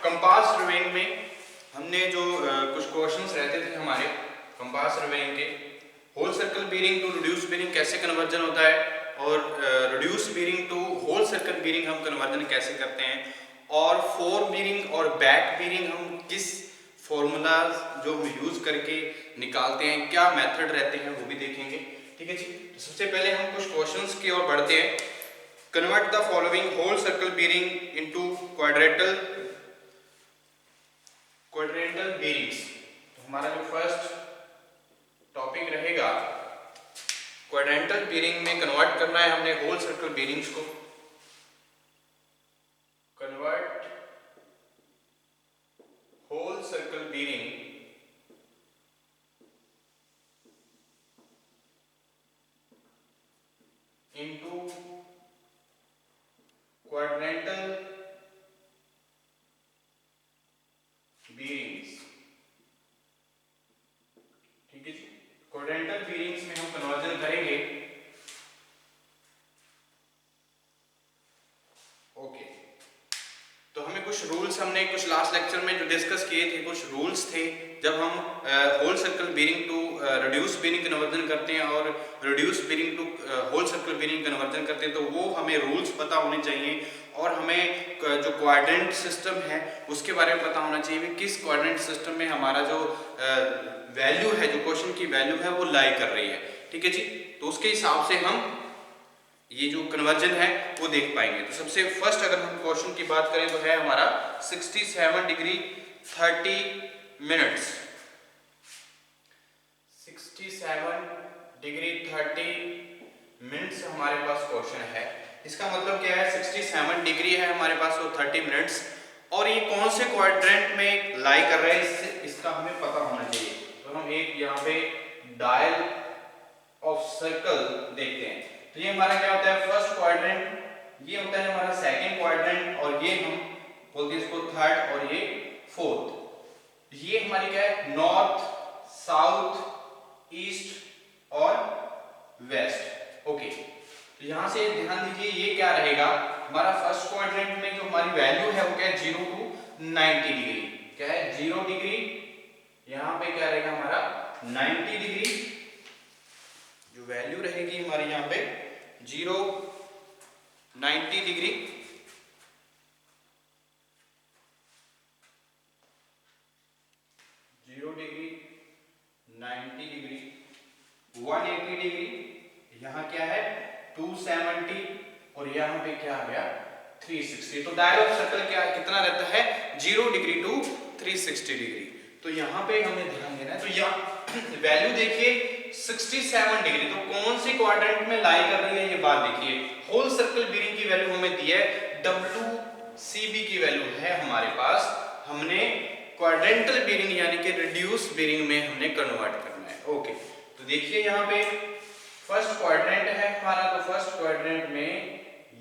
Compass surveying में हमने जो कुछ क्वेश्चंस रहते थे हमारे कंपास सर्वेइंग के, whole circle bearing to reduce bearing कैसे कन्वर्जन होता है, और reduce bearing to whole circle bearing हम कन्वर्जन कैसे करते हैं, और फोर बीरिंग और बैक बीरिंग हम किस फॉर्मूलाज जो हम यूज करके निकालते हैं, क्या मेथड रहते हैं, वो भी देखेंगे। ठीक है जी। तो सबसे पहले हम कुछ क्वेश्चंस की ओर बढ़ते हैं। Convert the following whole circle bearing into quadrantal bearings. तो हमारा जो फर्स्ट टॉपिक रहेगा, क्वाड्रेंटल बीरिंग में कन्वर्ट करना है हमने होल सर्कल बीरिंग्स को। Convert whole circle bearing into quadrantal bearings. ठीक है जी। क्वाड्रेंटल बीरिंग्स में हम कन्वर्जन करेंगे। ओके, तो हमें कुछ रूल्स, हमने कुछ लास्ट लेक्चर में जो डिस्कस किए थे, कुछ रूल्स थे जब हम whole circle bearing to reduce bearing conversion करते हैं और reduce bearing to whole circle bearing conversion करते हैं, तो वो हमें रूल्स पता होने चाहिए और हमें जो क्वाड्रेंट सिस्टम है उसके बारे में पता होना चाहिए कि किस क्वाड्रेंट सिस्टम में हमारा जो वैल्यू है, जो क्वेश्चन की वैल्यू है वो लाई कर रही है। ठीक है जी। तो उसके हिसाब से हम ये जो कन्वर्जन है वो देख पाएंगे। तो सबसे फर्स्ट अगर हम क्वेश्चन की बात करें तो है हमारा 67 डिग्री 30 मिनट्स। 67 डिग्री 30 मिनट्स हमारे पास क्वेश्चन है। इसका मतलब क्या है, 67 डिग्री है हमारे पास वो 30 मिनट्स, और ये कौन से क्वाड्रेंट में लाई कर रहे हैं इसका हमें पता होना चाहिए। तो हम एक यहाँ पे डायल ऑफ सर्कल देखते हैं। तो ये हमारा क्या होता है, फर्स्ट क्वाड्रेंट, ये होता है हमारा सेकंड क्वाड्रेंट, और ये हम बोलते हैं इसको थर्ड, और ये फोर्थ। ये हमारी क्या है, नॉर्थ, साउथ, ईस्ट और वेस्ट। ओके, तो यहां से ध्यान दीजिए ये क्या रहेगा, हमारा फर्स्ट क्वाड्रेंट में जो हमारी वैल्यू है वो क्या है, 0 to 90 डिग्री। क्या है, 0 डिग्री, यहां पे क्या रहेगा हमारा 90 डिग्री। जो वैल्यू रहेगी हमारी यहाँ पे 0 90 डिग्री, 0 डिग्री 90 डिग्री 180 डिग्री, यहाँ क्या है 270, और यहाँ पे क्या आ गया 360। तो डायल ऑफ सर्कल क्या कितना रहता है, 0 डिग्री टू 360 डिग्री। तो यहाँ पे हमें ध्यान देना है। तो यहाँ वैल्यू देखिए 67 डिग्री, तो कौन सी क्वाड्रेंट में लाई कर रही है ये बात देखिए। होल सर्कल बीरिंग की वैल्यू हमें दी है, WCB की वैल्यू है हमारे पास, हमने क्वाड्रेंटल बीरिंग यानी कि रिड्यूस बीरिंग में हमने कन्वर्ट करना है। ओके, तो देखिए यहाँ पे फर्स्ट क्वाड्रेंट है हमारा, तो फर्स्ट क्वाड्रेंट में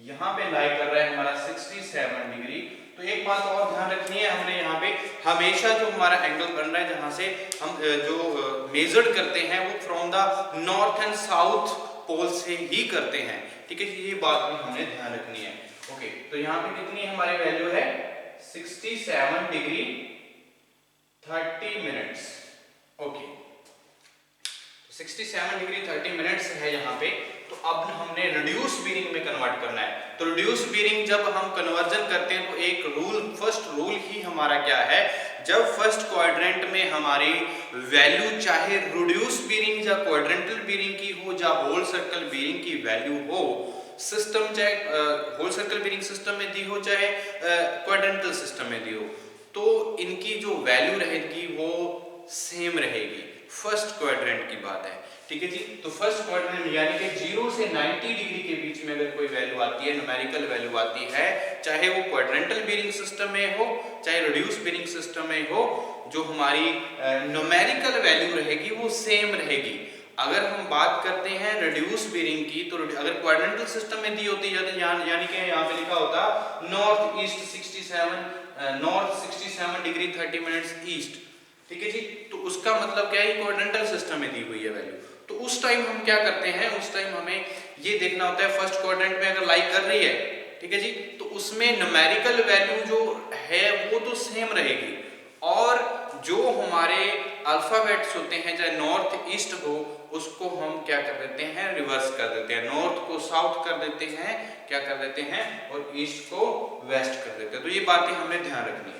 यहाँ पे लाई कर रहा है हमारा 67 डिग्री। तो एक बात और ध्यान रखनी है, हमने यहाँ पे हमेशा जो हमारा एंगल बन रहा है जहां से हम जो मेजर्ड करते हैं वो from the north and south pole से ही करते हैं। ठीक है, ये बात भी हमने ध्यान रखनी है। ओके, तो यहाँ पे कितनी हमारी वैल्यू है 67 degree 30 minutes. Okay, 67 degree 30 minutes है यहाँ पे। तो अब हमने रिड्यूस बीरिंग में कन्वर्ट करना है। तो रिड्यूस बीरिंग जब हम कन्वर्जन करते हैं तो एक रूल, फर्स्ट रूल ही हमारा क्या है, जब फर्स्ट क्वाड्रेंट में हमारी वैल्यू चाहे रिड्यूस बीरिंग या क्वाड्रेंटल बीरिंग की हो या होल सर्कल बीरिंग की वैल्यू हो, सिस्टम चाहे होल सर्कल बीरिंग सिस्टम में दी हो चाहे क्वाड्रेंटल सिस्टम में दी हो, तो इनकी जो वैल्यू रहेगी वो सेम रहेगी। फर्स्ट क्वाड्रेंट की बात है। ठीक है जी। तो फर्स्ट क्वाड्रेंट में यानी कि 0 से 90 डिग्री के बीच में अगर कोई वैल्यू आती है, न्यूमेरिकल वैल्यू आती है, चाहे वो क्वाड्रेंटल बीरिंग सिस्टम में हो चाहे रिड्यूस बीरिंग सिस्टम में हो, जो हमारी न्यूमेरिकल वैल्यू रहेगी वो सेम रहेगी। अगर हम बात करते हैं रिड्यूस बीरिंग की, तो अगर क्वाड्रेंटल सिस्टम में दी होती है यानी कि यहाँ पे लिखा होता north east 67 degree 30 minutes east. ठीक है जी। तो उसका मतलब क्या है, क्वाड्रेंटल सिस्टम में दी हुई है वैल्यू। तो उस टाइम हम क्या करते हैं, उस टाइम हमें ये देखना होता है फर्स्ट क्वाड्रेंट में अगर लाई कर रही है, ठीक है जी, तो उसमें न्यूमेरिकल वैल्यू जो है वो तो सेम हमारे अल्फाबेट्स होते हैं, चाहे नॉर्थ ईस्ट हो, उसको हम क्या कर देते हैं, रिवर्स कर देते हैं। नॉर्थ को साउथ कर देते हैं, क्या कर देते हैं, और ईस्ट को वेस्ट कर देते हैं। तो ये बातें हमें ध्यान रखनी है।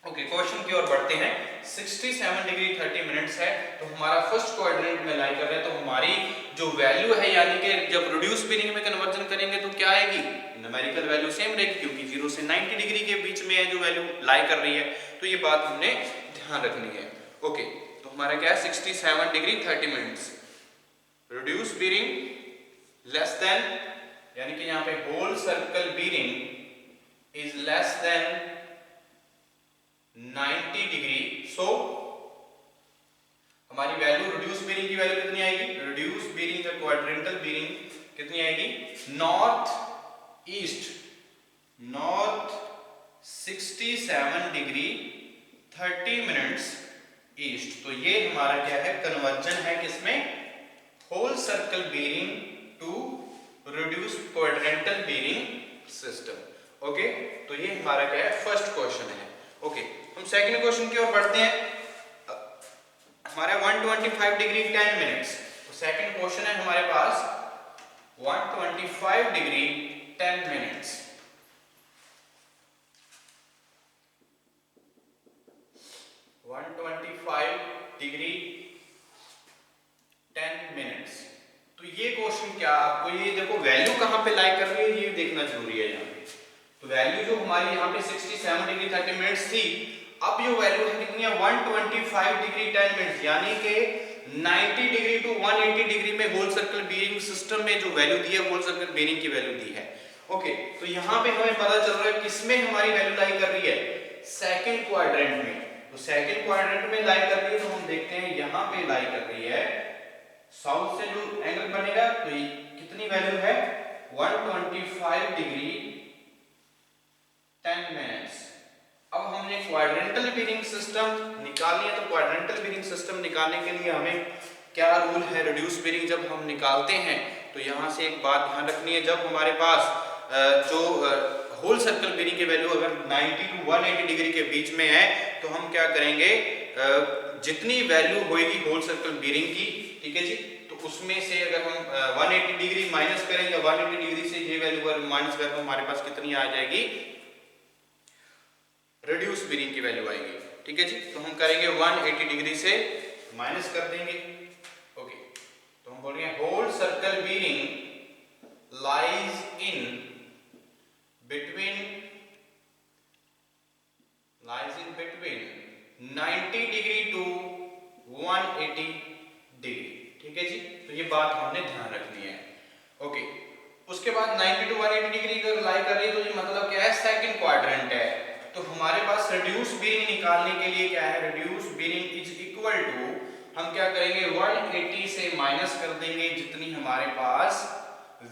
ओके, क्वेश्चन की ओर बढ़ते हैं। 67 डिग्री 30 मिनट्स है, तो हमारा फर्स्ट क्वाड्रेंट में लाई कर रहे हैं, तो हमारी जो वैल्यू है, यानी कि जब रिड्यूस बीरिंग में कन्वर्जन करेंगे तो क्या आएगी, न्यूमेरिकल वैल्यू सेम रहेगी, क्योंकि 0 से 90 डिग्री के बीच में है जो वैल्यू लाई कर रही है। तो ये बात हमने ध्यान रखनी है। ओके, तो हमारा क्या है, 67 degree 30 minutes. Reduce bearing less than, यानी कि यहाँ पे whole circle bearing is less than 90 degree. So हमारी वैल्यू रिड्यूस बीरिंग की वैल्यू कितनी आएगी, reduce bearing the quadrantal bearing कितनी आएगी, north east, north 67 degree 30 minutes east. तो ये हमारा क्या है, कन्वर्जन है किसमें, whole circle bearing to reduce quadrantal bearing system. Okay, तो ये हमारा क्या है, फर्स्ट क्वेश्चन है। ओके, हम सेकंड क्वेश्चन की ओर बढ़ते हैं। हमारा 125 डिग्री 10 मिनट्स। तो सेकंड क्वेश्चन है हमारे पास 125 डिग्री 10 मिनट्स। 125 degree 10 minutes. तो ये क्वेश्चन क्या, आपको ये देखो वैल्यू कहां पे लाई कर रही है, ये देखना जरूरी है यहाँ पे। तो वैल्यू जो हमारी यहाँ पे 67 डिग्री 30 मिनट्स थी, अब जो वैल्यू है कितनी है, 125 डिग्री 10 मिनट्स, यानी कि 90 डिग्री टू 180 डिग्री में होल सर्कल बीरिंग सिस्टम में जो वैल्यू दी है, होल सर्कल बीरिंग की वैल्यू दी है। ओके, तो यहाँ पे हमें पता चल रहा है किसमें हमारी वैल्यू लाई कर रही है, सेकंड क्वाड्रेंट में। तो सेकंड क्वाड्रेंट में लाई कर रही है, तो हम देखते हैं यहाँ पे लाई कर रही है, साउथ से जो एंगल बनेगा, तो ये कितनी वैल्यू है, 125 डिग्री 10 मिनट्स। अब हमने क्वाड्रेंटल बीरिंग सिस्टम निकालनी है, तो क्वाड्रेंटल बीरिंग सिस्टम निकालने के लिए हमें क्या रूल है, रिड्यूस बीरिंग जब हम निकालते हैं, तो यहां से एक बात ध्यान रखनी है, जब हमारे पास जो होल सर्कल बीरिंग की वैल्यू अगर 90 टू 180 डिग्री के बीच में है, तो हम क्या करेंगे, जितनी वैल्यू होगी होल सर्कल बीरिंग की, ठीक है जी, तो उसमें से अगर हम 180 डिग्री माइनस करेंगे, 180 डिग्री से ये वैल्यू माइनस करें, तो हमारे पास कितनी आ जाएगी, रिड्यूस बीरिंग की वैल्यू आएगी। ठीक है जी, तो हम करेंगे 180 डिग्री से माइनस कर देंगे। ओके, तो हम बोल रहे हैं whole circle bearing lies in between 90 degree to 180 degree. ठीक है जी, तो ये बात हमने ध्यान रखनी है। ओके, उसके बाद 90 टू 180 डिग्री अगर लाई कर रही है, तो ये मतलब क्या है, सेकंड क्वाड्रेंट है। तो हमारे पास रिड्यूस बीरिंग निकालने के लिए क्या है, reduce bearing is equal to, हम क्या करेंगे, 180 से माइनस कर देंगे जितनी हमारे पास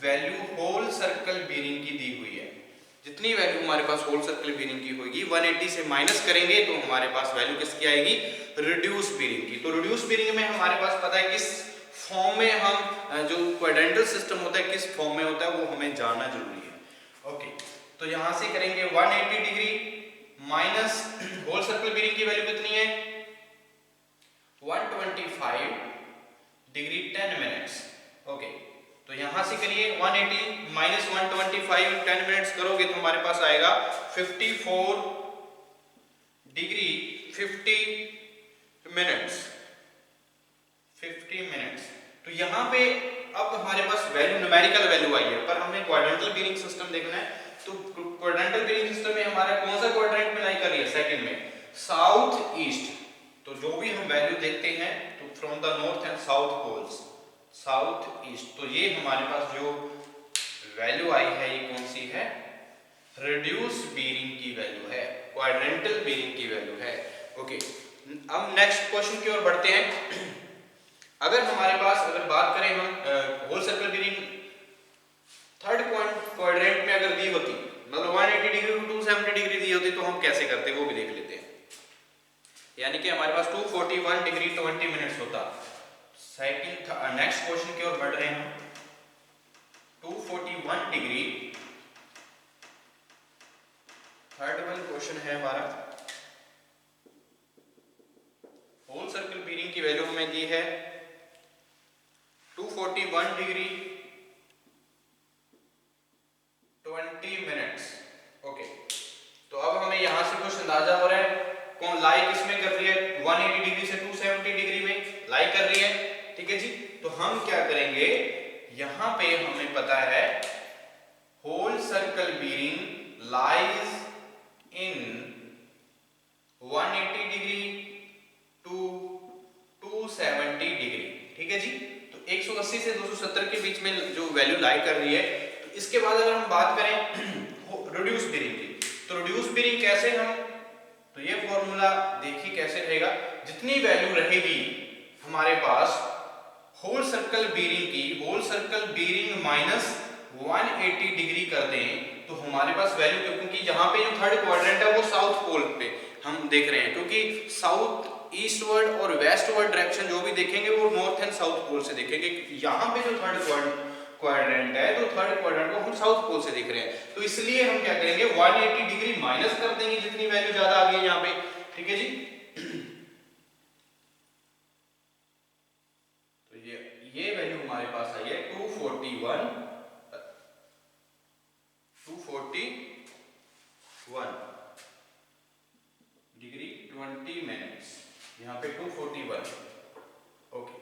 वैल्यू होल सर्कल बीरिंग की दी हुई है। जितनी वैल्यू हमारे पास होल सर्कल बीरिंग की होगी, 180 से माइनस करेंगे तो हमारे पास वैल्यू किसकी आएगी, रिड्यूस बीरिंग की। तो रिड्यूस बीरिंग में हमारे पास पता है किस फॉर्म में हम, जो क्वाड्रेंटल सिस्टम होता है किस फॉर्म में होता है, वो हमें जानना जरूरी है। ओके, तो यहां से करेंगे 180 degree minus whole circle bearing की वैल्यू कितनी है, 125 डिग्री 10 मिनट्स। ओके, तो यहां से करिए 180 माइनस 125 10 मिनट्स करोगे तो हमारे पास आएगा 54 डिग्री 50 मिनट्स। 50 मिनट्स। तो यहां पे अब हमारे पास वैल्यू न्यूमेरिकल वैल्यू आई है, पर हमें क्वाड्रेंटल बीरिंग सिस्टम देखना है। तो क्वाड्रेंटल बीरिंग सिस्टम में हमारा कौन सा क्वाड्रेंट में लाई कर रही है, सेकंड में, साउथ ईस्ट। तो जो भी हम वैल्यू देखते हैं, तो from the north and south poles, south east. तो ये हमारे पास जो वैल्यू आई है, ये कौन सी है, रिड्यूस बीरिंग की वैल्यू है, क्वाड्रेंटल बीरिंग की वैल्यू है। ओके, अब नेक्स्ट क्वेश्चन की ओर बढ़ते हैं। अगर हमारे पास, अगर बात करें हम whole circle bearing third quadrant में अगर दी होती, मतलब 180 डिग्री टू 270 डिग्री दी होती, तो हम कैसे करते वो भी देख लेते हैं। यानी कि हमारे पास 241 डिग्री 20 मिनट्स होता। सेकंड नेक्स्ट क्वेश्चन की ओर बढ़ रहे हैं हम। 241 डिग्री, थर्ड वन क्वेश्चन है हमारा। होल सर्कल बीरिंग की वैल्यू हमें दी है 241 डिग्री 20 मिनट्स। ओके, तो अब हमें यहां से कुछ अंदाजा हो रहा है कौन लाई किसमें कर रही है, 180 डिग्री से 270 डिग्री में लाई कर रही है। ठीक है जी, तो हम क्या करेंगे, यहां पे हमें पता है whole circle bearing lies in 180 degree to 270 degree. ठीक है जी, तो 180 से 270 के बीच में जो वैल्यू लाई कर रही है। तो इसके बाद अगर हम बात करें रिड्यूस बीरिंग की, तो रिड्यूस बीरिंग कैसे हम, तो ये फॉर्मूला देखिए कैसे रहेगा, जितनी वैल्यू रहेगी हमारे पास होल सर्कल बीरिंग की, whole circle bearing minus 180 degree कर दें तो हमारे पास वैल्यू, क्योंकि यहाँ पे जो थर्ड क्वाड्रेंट है वो साउथ पोल पे हम देख रहे हैं, क्योंकि साउथ ईस्टवर्ड और वेस्टवर्ड डायरेक्शन जो भी देखेंगे वो नॉर्थ एंड साउथ पोल से देखेंगे। यहाँ पे जो थर्ड क्वाड्रेंट है तो थर्ड क्वाड्रेंट को हम साउथ पोल से देख रहे हैं, तो इसलिए हम क्या करेंगे 180 डिग्री माइनस कर देंगे जितनी वैल्यू ज्यादा आ गई है यहाँ पे। ठीक है जी, तो ये वैल्यू हमारे पास आई है 241 डिग्री 20 मिनट्स, यहाँ पे 241। ओके,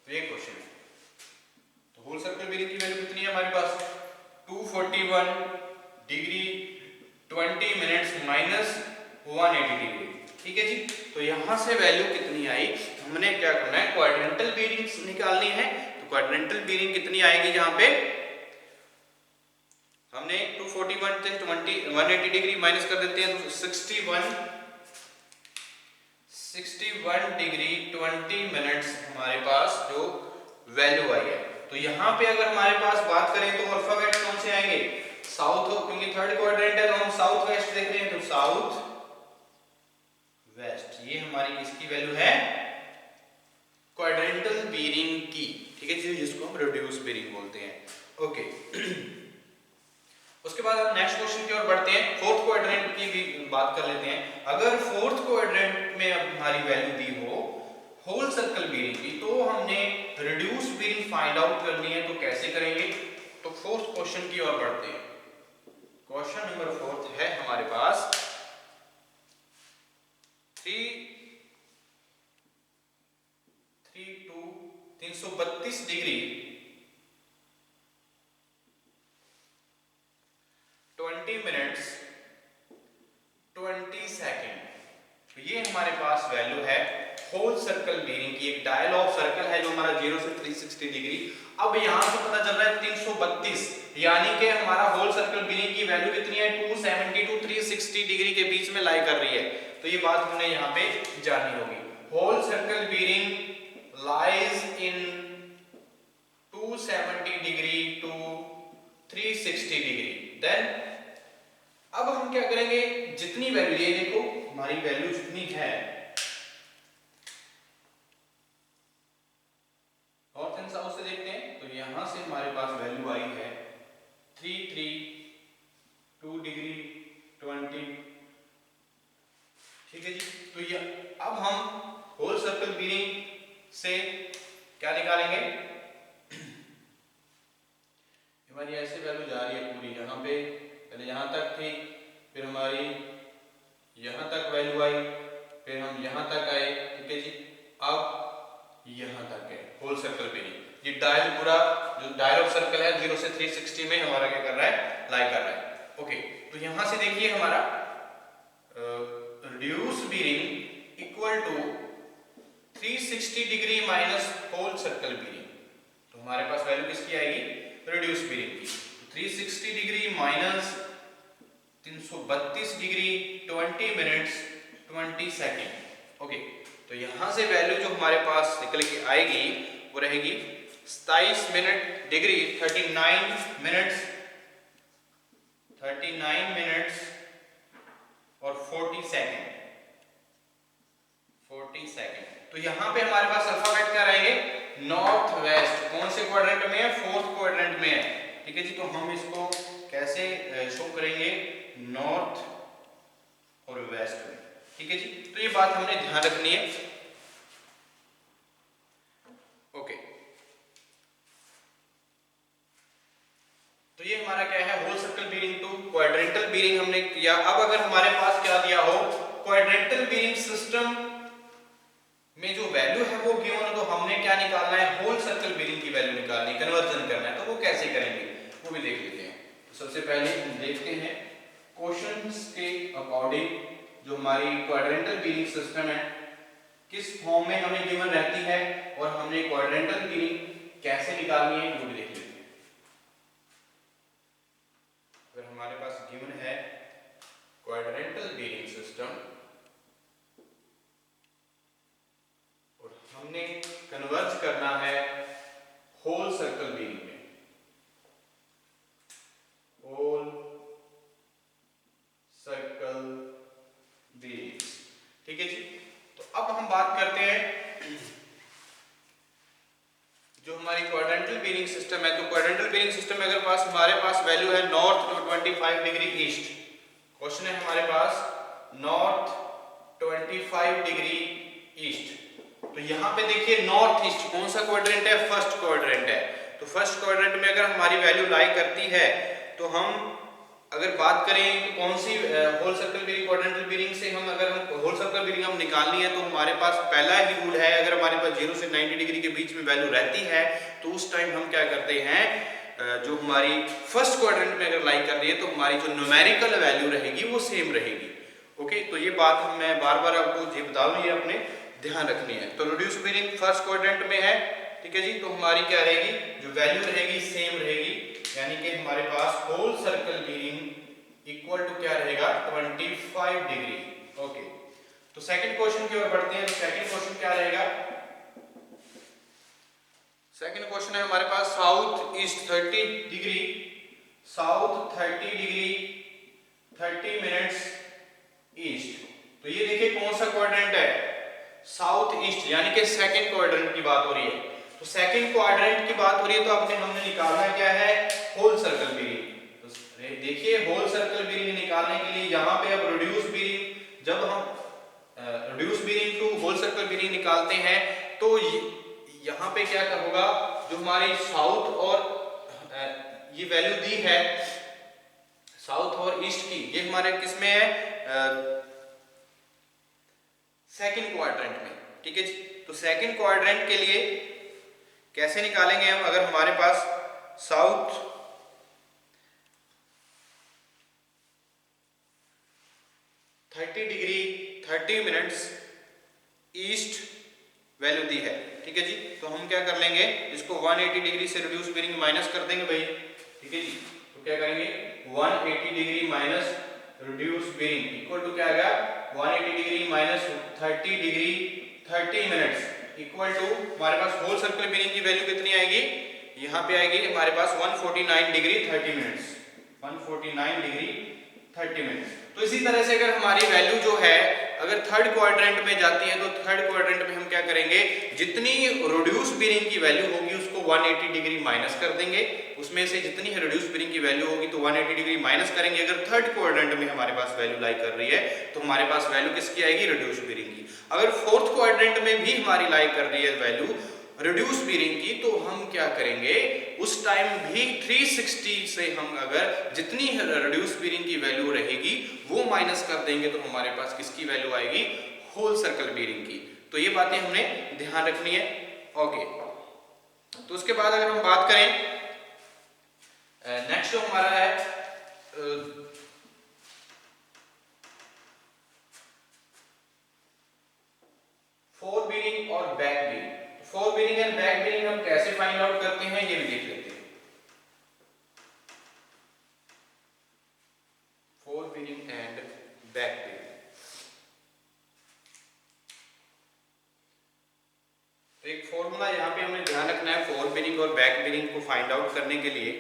तो ये क्वेश्चन है, तो होल सर्कल बीरिंग की वैल्यू कितनी है हमारे पास 241 डिग्री 20 मिनट्स माइनस 180 डिग्री। ठीक है जी, तो यहां से वैल्यू कितनी आई, हमने क्या करना है क्वाड्रेंटल बीरिंग निकालनी है। तो क्वाड्रेंटल बीरिंग कितनी आएगी, जहां पे हमने 241 से 180 डिग्री माइनस कर देते हैं तो 61 डिग्री 20 मिनट्स हमारे पास जो वैल्यू आई है। तो यहाँ पे अगर हमारे पास बात करें तो अल्फाबेट कौन से आएंगे, साउथ, क्योंकि थर्ड क्वाड्रेंट है तो हम साउथ वेस्ट देख रहे हैं, तो साउथ वेस्ट, ये हमारी किसकी वैल्यू है क्वाड्रेंटल बीरिंग की। ठीक है जी, जिसको हम रिड्यूस बीरिंग बोलते हैं। ओके, उसके बाद हम नेक्स्ट क्वेश्चन की ओर बढ़ते हैं, फोर्थ क्वाड्रेंट की भी बात कर लेते हैं। अगर फोर्थ क्वाड्रेंट में हमारी वैल्यू दी हो होल सर्कल बीरिंग की, तो हमने रिड्यूस बीरिंग फाइंड आउट करनी है, तो कैसे करेंगे, तो फोर्थ क्वेश्चन की ओर बढ़ते हैं। क्वेश्चन नंबर फोर्थ है हमारे पास 332 डिग्री 20 मिनट्स 20 सेकेंड, तो ये हमारे पास वैल्यू है होल सर्कल बीरिंग की। एक डायल ऑफ सर्कल है जो हमारा 0 से 360 डिग्री। अब यहां से पता चल रहा है 332, यानी कि हमारा होल सर्कल बीरिंग की वैल्यू कितनी है 270 टू 360 डिग्री के बीच में लाई कर रही है। तो ये बात हमने यहाँ पे जाननी होगी, whole circle bearing lies in 270 degree to 360 degree. Then अब हम क्या करेंगे, जितनी वैल्यू, ये देखो हमारी वैल्यू जितनी है नॉर्थ एंड साउथ से देखते हैं, तो यहां से हमारे पास वैल्यू आई है 332 डिग्री 20। ठीक है जी, तो ये अब हम होल सर्कल बीरिंग से क्या निकालेंगे, हमारी ऐसे वैल्यू जा रही है पूरी, यहाँ पे पहले यहाँ तक थी, फिर हमारी यहाँ तक वैल्यू आई, फिर हम यहाँ तक आए। ठीक है जी, अब यहाँ तक है होल सर्कल बीरिंग। ये डायल पूरा जो डायल ऑफ सर्कल है 0 से 360 में हमारा क्या कर रहा है, लाई कर रहा है। ओके, तो यहाँ से देखिए हमारा reduce bearing equal to 360 degree minus whole circle bearing, तो हमारे पास वैल्यू किसकी आएगी रिड्यूस बीरिंग की, 360 degree minus 332 degree 20 minutes 20 second. Okay, तो यहां से वैल्यू जो हमारे पास निकल के आएगी वो रहेगी 27 मिनट डिग्री 39 मिनट्स और 40 सेकेंड। तो यहां पे हमारे पास अल्फाबेट क्या रहेंगे, नॉर्थ वेस्ट, कौन से क्वाड्रेंट में है, फोर्थ क्वाड्रेंट में है। ठीक है जी, तो हम इसको कैसे शो करेंगे, नॉर्थ और वेस्ट में। ठीक है जी, तो ये बात हमने ध्यान रखनी है। सिस्टम में जो वैल्यू है वो गिवन है, तो हमने क्या निकालना है, होल सर्कल बीरिंग की वैल्यू निकालनी है, कन्वर्जन करना है। तो वो कैसे करेंगे वो भी देख लेते हैं। तो सबसे पहले हम देखते हैं क्वेश्चंस के अकॉर्डिंग जो हमारी क्वाड्रेंटल बीरिंग सिस्टम है किस फॉर्म में हमें गिवन रहती है और हमने क्वाड्रेंटल बीरिंग कैसे निकालनी है वो भी देख लेते हैं। अगर हमारे पास गिवन है क्वाड्रेंटल बीरिंग सिस्टम और हमने कन्वर्ज करना है होल सर्कल बीरिंग में, होल सर्कल बीरिंग, ठीक है जी। तो अब हम बात करते हैं जो हमारी क्वाड्रेंटल बीरिंग सिस्टम है। तो क्वाड्रेंटल बीरिंग सिस्टम में अगर हमारे पास वैल्यू है north to 25 degree east, question है हमारे पास नॉर्थ 25 डिग्री ईस्ट। तो यहाँ पे देखिए नॉर्थ ईस्ट कौन सा क्वाड्रेंट है, फर्स्ट क्वाड्रेंट है। तो फर्स्ट क्वाड्रेंट में अगर हमारी वैल्यू लाई करती है तो हम अगर बात करें तो कौन सी whole circle bearing, quadrantal bearing से हम अगर हम होल सर्कल बीरिंग हम निकालनी है तो हमारे पास पहला ही रूल है, अगर हमारे पास 0 से 90 डिग्री के बीच में वैल्यू रहती है तो उस टाइम हम क्या करते हैं, जो हमारी फर्स्ट क्वाड्रेंट में अगर लाई कर रही है तो हमारी जो न्यूमेरिकल वैल्यू रहेगी वो सेम रहेगी। ओके, तो ये बात मैं बार बार आपको ये बता दूं, ये अपने ध्यान रखनी है। तो रिड्यूस बीरिंग फर्स्ट क्वाड्रेंट में है, ठीक है जी। तो हमारी क्या रहेगी, जो वैल्यू रहेगी सेम रहेगी, यानी कि हमारे पास whole circle bearing equal to क्या रहेगा 25 डिग्री। ओके, तो सेकंड क्वेश्चन की ओर बढ़ते हैं। तो सेकंड क्वेश्चन क्या रहेगा, सेकंड क्वेश्चन है हमारे पास south east 30 degree, south 30 degree 30 minutes east. तो ये देखिए कौन सा क्वाड्रेंट है, साउथ ईस्ट, यानी कि सेकंड क्वाड्रेंट की बात हो रही है। तो सेकंड क्वाड्रेंट की बात हो रही है तो हमने निकालना क्या है, होल सर्कल बीरिंग। तो देखिए होल सर्कल बीरिंग निकालने के लिए यहाँ पे अब रिड्यूस बीरिंग, जब हम reduce bearing to whole circle bearing निकालते हैं तो यहाँ पे क्या होगा, जो हमारी साउथ और ये वैल्यू दी है साउथ और ईस्ट की, ये हमारे किस में है, सेकंड क्वाड्रेंट में, ठीक है जी। तो सेकंड क्वाड्रेंट के लिए कैसे निकालेंगे हम, अगर हमारे पास south degree 30 minutes east value दी है, ठीक है जी। तो हम क्या कर लेंगे, इसको 180 डिग्री से रिड्यूस बीरिंग माइनस कर देंगे भाई, ठीक है जी। तो क्या करेंगे 180 degree minus reduce bearing equal to क्या आएगा, 180 degree minus 30 degree 30 minutes equal to हमारे पास होल सर्कल बीरिंग की वैल्यू कितनी आएगी, यहाँ पे आएगी हमारे पास 149 डिग्री 30 मिनट्स, 149 डिग्री 30 मिनट्स। तो इसी तरह से अगर हमारी वैल्यू जो है अगर थर्ड क्वाड्रेंट में जाती है तो थर्ड क्वाड्रेंट में हम क्या करेंगे, जितनी रिड्यूस बीरिंग की वैल्यू होगी उसको 180 डिग्री माइनस कर देंगे, उसमें से जितनी रिड्यूस बीरिंग की वैल्यू होगी तो 180 डिग्री माइनस करेंगे। अगर थर्ड क्वाड्रेंट में हमारे पास वैल्यू लाई कर रही है तो हमारे पास वैल्यू किसकी आएगी, रिड्यूस बीरिंग की। अगर फोर्थ क्वाड्रेंट में भी हमारी लाई कर रही है वैल्यू रिड्यूस बीरिंग की तो हम क्या करेंगे, उस टाइम भी 360 से हम अगर जितनी रिड्यूस बीरिंग की वैल्यू रहेगी वो माइनस कर देंगे तो हमारे पास किसकी वैल्यू आएगी, होल सर्कल बीरिंग की। तो ये बातें हमने ध्यान रखनी है। ओके, तो उसके बाद अगर हम बात करें नेक्स्ट जो हमारा है फोर बीरिंग और back bearing. Four bearing and back bearing हम कैसे फाइंड आउट करते हैं ये भी देख लेते हैं। Four bearing and back bearing, तो एक फॉर्मूला यहाँ पे हमें ध्यान रखना है फोर बीरिंग और बैक बीरिंग को फाइंड आउट करने के लिए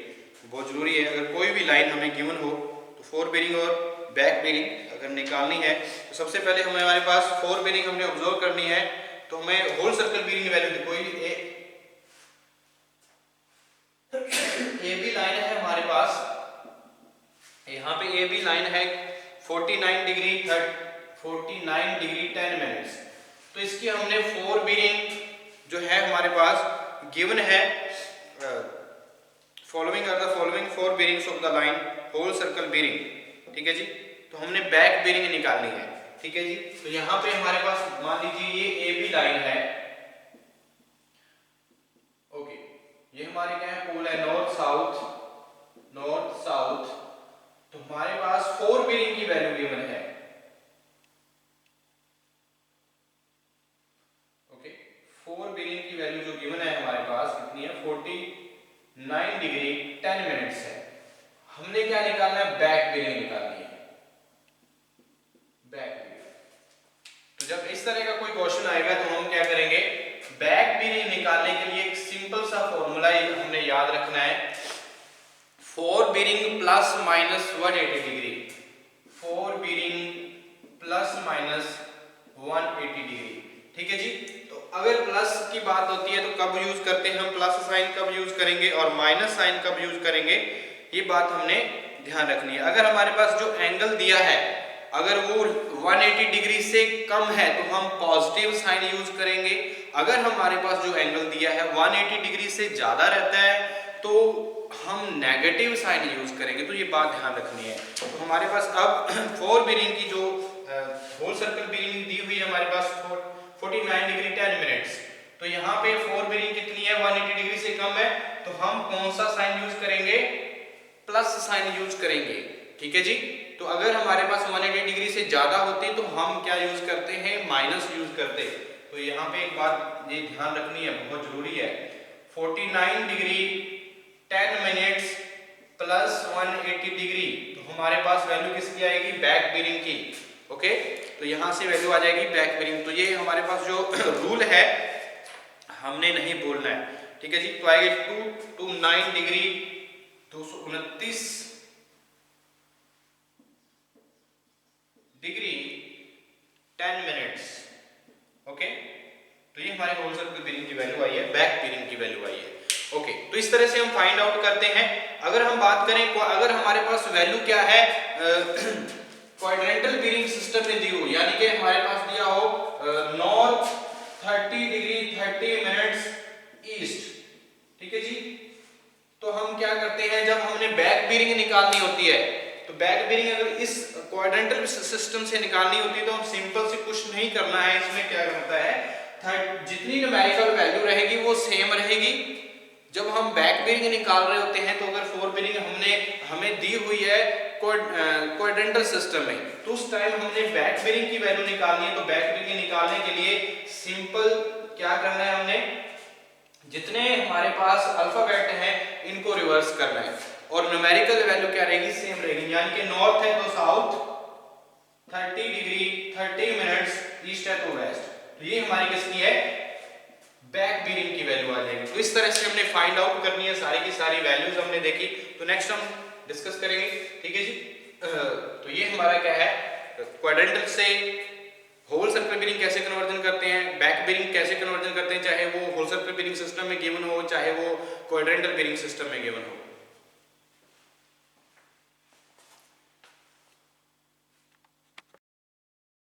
बहुत जरूरी है। अगर कोई भी लाइन हमें गिवन हो तो फोर बीरिंग और बैक बीरिंग अगर निकालनी है तो सबसे पहले हमारे पास फोर बीरिंग हमने ऑब्जर्व करनी है तो हमें होल सर्कल बीरिंग वैल्यू कोई ए बी लाइन है हमारे पास, यहाँ पे ए बी लाइन है 49 डिग्री 10 मिनट्स। तो इसकी हमने फोर बीरिंग जो है हमारे पास गिवन है, following are the following four bearings of the line whole circle bearing, ठीक है जी। तो हमने बैक बीरिंग निकालनी है। ठीक है जी। तो यहाँ पे हमारे पास मान लीजिए ये ए बी लाइन है, ओके, ये हमारे क्या है, पोल है नॉर्थ साउथ, नॉर्थ साउथ। तो हमारे पास 4 बीरिंग की वैल्यू गिवन है, ओके, 4 बीरिंग की वैल्यू जो गिवन है हमारे पास कितनी है, 49 डिग्री 10 मिनट्स है। हमने क्या निकालना है, बैक बीरिंग निकालनी है, बैक बीरिंग। तो जब इस तरह का कोई क्वेश्चन आएगा तो हम क्या करेंगे, बैक बीरिंग निकालने के लिए एक सिंपल सा फॉर्मूला हमने याद रखना है, 4 bearing plus minus 180 degree, 4 bearing plus minus 180 degree, ठीक है जी। तो अगर प्लस की बात होती है तो कब यूज करते हैं हम, प्लस साइन कब यूज करेंगे और माइनस साइन कब यूज करेंगे, ये बात हमने ध्यान रखनी है। अगर हमारे पास जो एंगल दिया है अगर वो 180 डिग्री से कम है तो हम पॉजिटिव साइन यूज करेंगे, अगर हमारे पास जो एंगल दिया है 180 डिग्री से ज्यादा रहता है तो हम नेगेटिव साइन यूज करेंगे। तो ये बात ध्यान रखनी है। तो हमारे पास अब 4 बीरिंग की जो होल सर्कल बीरिंग दी हुई है हमारे पास 49 डिग्री 10 मिनट्स। तो यहाँ पे 4 बीरिंग कितनी है, 180 डिग्री से कम है, तो हम कौन सा साइन यूज करेंगे, प्लस साइन यूज करेंगे, ठीक है जी। तो अगर हमारे पास 180 डिग्री से ज्यादा होती तो हम क्या यूज करते हैं, माइनस यूज करते। तो यहाँ पे एक बात ये ध्यान रखनी है, बहुत जरूरी है, 49 डिग्री 10 मिनट्स प्लस 180 डिग्री, तो हमारे पास वैल्यू किसकी आएगी, बैक बीरिंग की, ओके। तो यहां से वैल्यू आ जाएगी बैक बीरिंग। तो ये हमारे पास जो रूल है हमने नहीं बोलना है, ठीक है जी। तो आएगी 229 डिग्री 229 डिग्री 10 मिनट्स, ओके। तो ये हमारे होल सर्कल बीरिंग की वैल्यू आई है, बैक बीरिंग की वैल्यू आई है, ओके। तो इस तरह से हम फाइंड आउट करते हैं। अगर हम बात करें, अगर हमारे पास वैल्यू क्या है, क्वाड्रेंटल बीरिंग सिस्टम में दी हो, यानी कि हमारे पास दिया हो नॉर्थ 30 डिग्री 30 मिनट्स ईस्ट, ठीक है जी। तो हम क्या करते हैं, जब हमने बैक बीरिंग निकालनी होती है तो बैक बीरिंग अगर इस क्वाड्रेंटल सिस्टम से निकालनी होती है तो हम सिंपल से कुछ नहीं करना है, इसमें क्या करता है, जितनी न्यूमेरिकल वैल्यू रहेगी वो सेम रहेगी। जब हम बैक बीरिंग निकाल रहे होते हैं तो अगर 4 बीरिंग हमें दी हुई है क्वाड्रेंटल सिस्टम में, तो उस टाइम हमने बैक बीरिंग की वैल्यू निकालनी है। तो बैक बीरिंग निकालने के लिए सिंपल क्या करना है, हमने जितने हमारे पास अल्फाबेट हैं इनको रिवर्स करना है और न्यूमेरिकल वैल्यू क्या रहेगी, सेम रहेगी। यानी कि नॉर्थ है तो साउथ 30 डिग्री 30 मिनट्स, ईस्ट है तो वेस्ट। तो ये हमारी किसकी है, बैक बीरिंग की वैल्यू आ जाएगी। तो इस तरह से हमने फाइंड आउट करनी है, सारी की सारी वैल्यूज हमने देखी। तो नेक्स्ट हम डिस्कस करेंगे, ठीक है जी। तो ये हमारा क्या है, क्वाड्रेंटल से होल सर्कल बीरिंग कैसे कन्वर्जन करते हैं, बैक बीरिंग कैसे कन्वर्जन करते हैं, चाहे वो होल सर्कल बीरिंग सिस्टम में गिवन हो, चाहे वो क्वाड्रेंटल बीरिंग सिस्टम में गिवन हो।